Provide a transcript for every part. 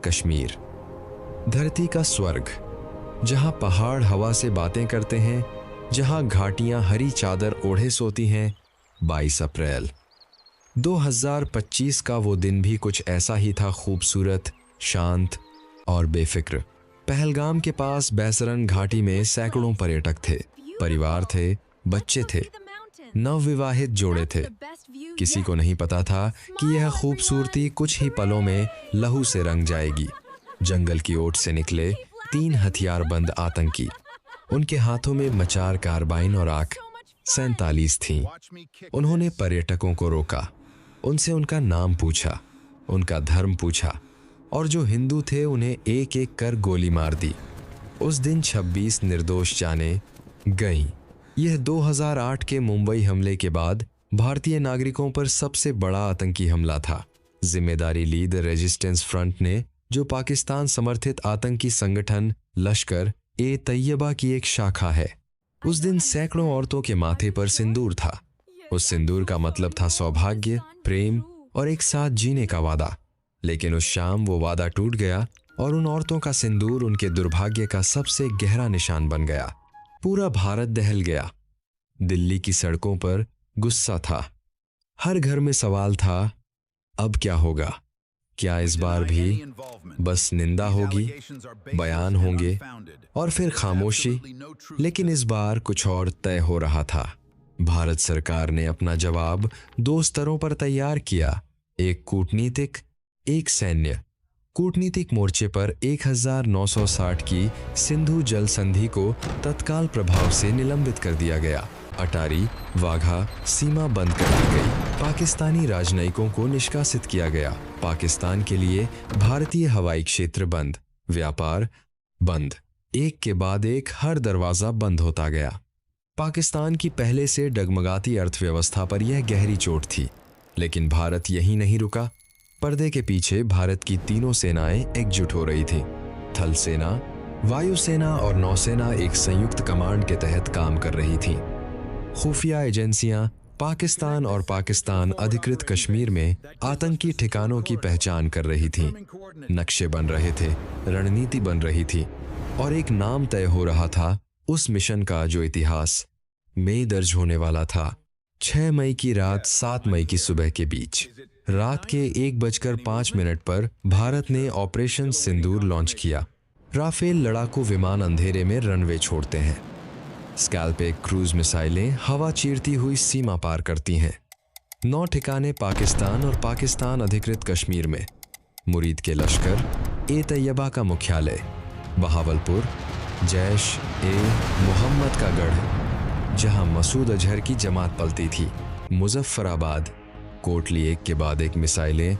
कश्मीर, धरती का स्वर्ग, जहां पहाड़ हवा से बातें करते हैं, जहां घाटियां हरी चादर ओढ़े सोती हैं। 22 अप्रैल 2025 का वो दिन भी कुछ ऐसा ही था, खूबसूरत, शांत और बेफिक्र। पहलगाम के पास बैसरन घाटी में सैकड़ों पर्यटक थे, परिवार थे, बच्चे थे, नवविवाहित जोड़े थे। किसी को नहीं पता था कि यह खूबसूरती कुछ ही पलों में लहू से रंग जाएगी। जंगल की ओट से निकले 3 हथियारबंद आतंकी, उनके हाथों में मचार, कारबाइन और आग 47 थीं। उन्होंने पर्यटकों को रोका, उनसे उनका नाम पूछा, उनका धर्म पूछा, और जो हिंदू थे उन्हें एक एक कर गोली मार दी। उस दिन 26 निर्दोष जानें गईं। यह 2008 के मुंबई हमले के बाद भारतीय नागरिकों पर सबसे बड़ा आतंकी हमला था। जिम्मेदारी ली द रेजिस्टेंस फ्रंट ने, जो पाकिस्तान समर्थित आतंकी संगठन लश्कर ए तैयबा की एक शाखा है। उस दिन सैकड़ों औरतों के माथे पर सिंदूर था। उस सिंदूर का मतलब था सौभाग्य, प्रेम और एक साथ जीने का वादा। लेकिन उस शाम वो वादा टूट गया और उन औरतों का सिंदूर उनके दुर्भाग्य का सबसे गहरा निशान बन गया। पूरा भारत दहल गया। दिल्ली की सड़कों पर गुस्सा था, हर घर में सवाल था, अब क्या होगा? क्या इस बार भी बस निंदा होगी, बयान होंगे और फिर खामोशी? लेकिन इस बार कुछ और तय हो रहा था। भारत सरकार ने अपना जवाब 2 स्तरों पर तैयार किया, एक कूटनीतिक, एक सैन्य। कूटनीतिक मोर्चे पर 1960 की सिंधु जल संधि को तत्काल प्रभाव से निलंबित कर दिया गया। अटारी वाघा सीमा बंद कर दी गई। पाकिस्तानी राजनयिकों को निष्कासित किया गया। पाकिस्तान के लिए भारतीय हवाई क्षेत्र बंद, व्यापार बंद, एक के बाद एक हर दरवाजा बंद होता गया। पाकिस्तान की पहले से डगमगाती अर्थव्यवस्था पर यह गहरी चोट थी। लेकिन भारत यहीं नहीं रुका। पर्दे के पीछे भारत की तीनों सेनाएं एकजुट हो रही थीं। थल सेना, वायुसेना और नौसेना एक संयुक्त कमांड के तहत काम कर रही थीं। खुफिया एजेंसियां पाकिस्तान और पाकिस्तान अधिकृत कश्मीर में आतंकी ठिकानों की पहचान कर रही थीं। नक्शे बन रहे थे, रणनीति बन रही थी और एक नाम तय हो रहा था उस मिशन का जो इतिहास में दर्ज होने वाला था। 6 मई की रात 7 मई की सुबह के बीच रात के 1:05 पर भारत ने ऑपरेशन सिंदूर लॉन्च किया। राफेल लड़ाकू विमान अंधेरे में रनवे छोड़ते हैं। स्कैल्प क्रूज मिसाइलें हवा चीरती हुई सीमा पार करती हैं। 9 ठिकाने पाकिस्तान और पाकिस्तान अधिकृत कश्मीर में। मुरीद के लश्कर ए तैयबा का मुख्यालय, बहावलपुर, जैश ए मोहम्मद का गढ़ जहां मसूद अजहर की जमात पलती थी, मुजफ्फराबाद। कोटली एक के बाद एक मिसाइलें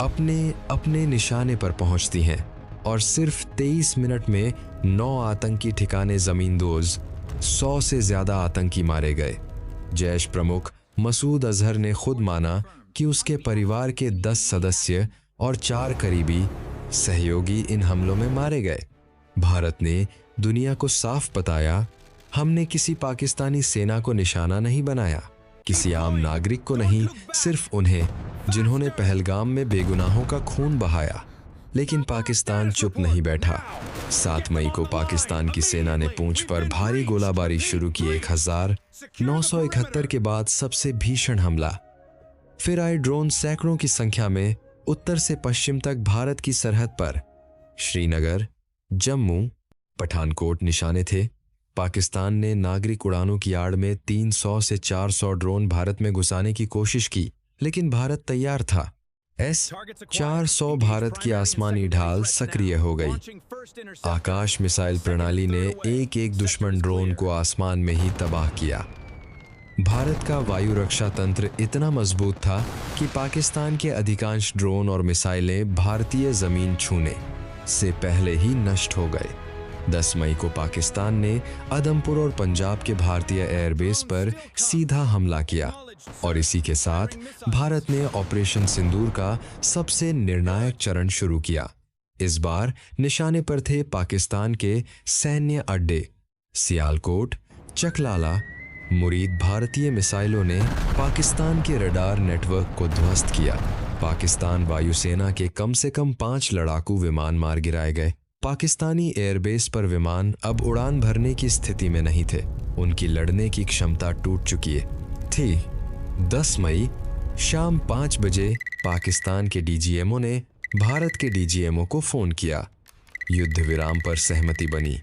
अपने अपने निशाने पर पहुंचती हैं और सिर्फ 23 मिनट में 9 आतंकी ठिकाने जमींदोज, 100 से ज्यादा आतंकी मारे गए। जैश प्रमुख मसूद अजहर ने खुद माना कि उसके परिवार के 10 सदस्य और 4 करीबी सहयोगी इन हमलों में मारे गए। भारत ने दुनिया को साफ बताया, हमने किसी पाकिस्तानी सेना को निशाना नहीं बनाया, किसी आम नागरिक को नहीं, सिर्फ उन्हें जिन्होंने पहलगाम में बेगुनाहों का खून बहाया। लेकिन पाकिस्तान चुप नहीं बैठा। 7 मई को पाकिस्तान की सेना ने पूंछ पर भारी गोलाबारी शुरू की। 1971 के बाद सबसे भीषण हमला। फिर आए ड्रोन सैकड़ों की संख्या में उत्तर से पश्चिम तक भारत की सरहद पर। श्रीनगर, जम्मू, पठानकोट निशाने थे। पाकिस्तान ने नागरिक उड़ानों की आड़ में 300 से 400 ड्रोन भारत में घुसाने की कोशिश की, लेकिन भारत तैयार था। S-400 भारत की आसमानी ढाल सक्रिय हो गई। आकाश मिसाइल प्रणाली ने एक एक दुश्मन ड्रोन को आसमान में ही तबाह किया। भारत का वायु रक्षा तंत्र इतना मजबूत था कि पाकिस्तान के अधिकांश ड्रोन और मिसाइलें भारतीय जमीन छूने से पहले ही नष्ट हो गए। 10 मई को पाकिस्तान ने आदमपुर और पंजाब के भारतीय एयरबेस पर सीधा हमला किया और इसी के साथ भारत ने ऑपरेशन सिंदूर का सबसे निर्णायक चरण शुरू किया। इस बार निशाने पर थे पाकिस्तान के सैन्य अड्डे, सियालकोट, चकलाला, मुरीद। भारतीय मिसाइलों ने पाकिस्तान के रडार नेटवर्क को ध्वस्त किया। पाकिस्तान वायुसेना के कम से कम 5 लड़ाकू विमान मार गिराए गए। पाकिस्तानी एयरबेस पर विमान अब उड़ान भरने की स्थिति में नहीं थे। उनकी लड़ने की क्षमता टूट चुकी थी। 10 मई शाम 5 बजे पाकिस्तान के डीजीएमओ ने भारत के डीजीएमओ को फोन किया। युद्ध विराम पर सहमति बनी।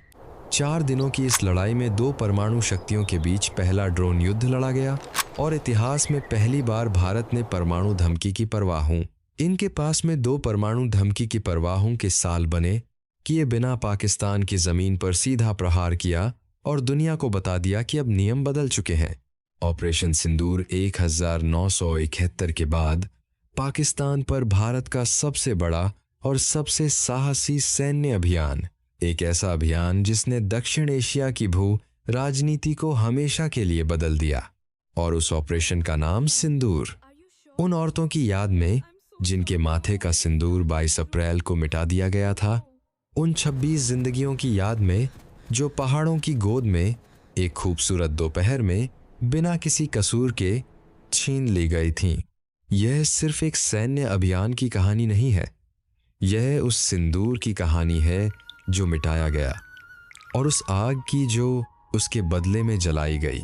4 दिनों की इस लड़ाई में 2 परमाणु शक्तियों के बीच पहला ड्रोन युद्ध लड़ा गया और इतिहास में पहली बार भारत ने परमाणु धमकी की परवाहों इनके पास में 2 परमाणु धमकी की परवाहों के साल बने किए बिना पाकिस्तान की जमीन पर सीधा प्रहार किया और दुनिया को बता दिया कि अब नियम बदल चुके हैं। ऑपरेशन सिंदूर 1971 के बाद पाकिस्तान पर भारत का सबसे बड़ा और सबसे साहसी सैन्य अभियान, एक ऐसा अभियान जिसने दक्षिण एशिया की भू राजनीति को हमेशा के लिए बदल दिया। और उस ऑपरेशन का नाम सिंदूर। उन औरतों की याद में जिनके माथे का सिंदूर 22 अप्रैल को मिटा दिया गया था, उन 26 जिंदगियों की याद में जो पहाड़ों की गोद में एक खूबसूरत दोपहर में बिना किसी कसूर के छीन ली गई थीं। यह सिर्फ एक सैन्य अभियान की कहानी नहीं है, यह उस सिंदूर की कहानी है जो मिटाया गया और उस आग की जो उसके बदले में जलाई गई।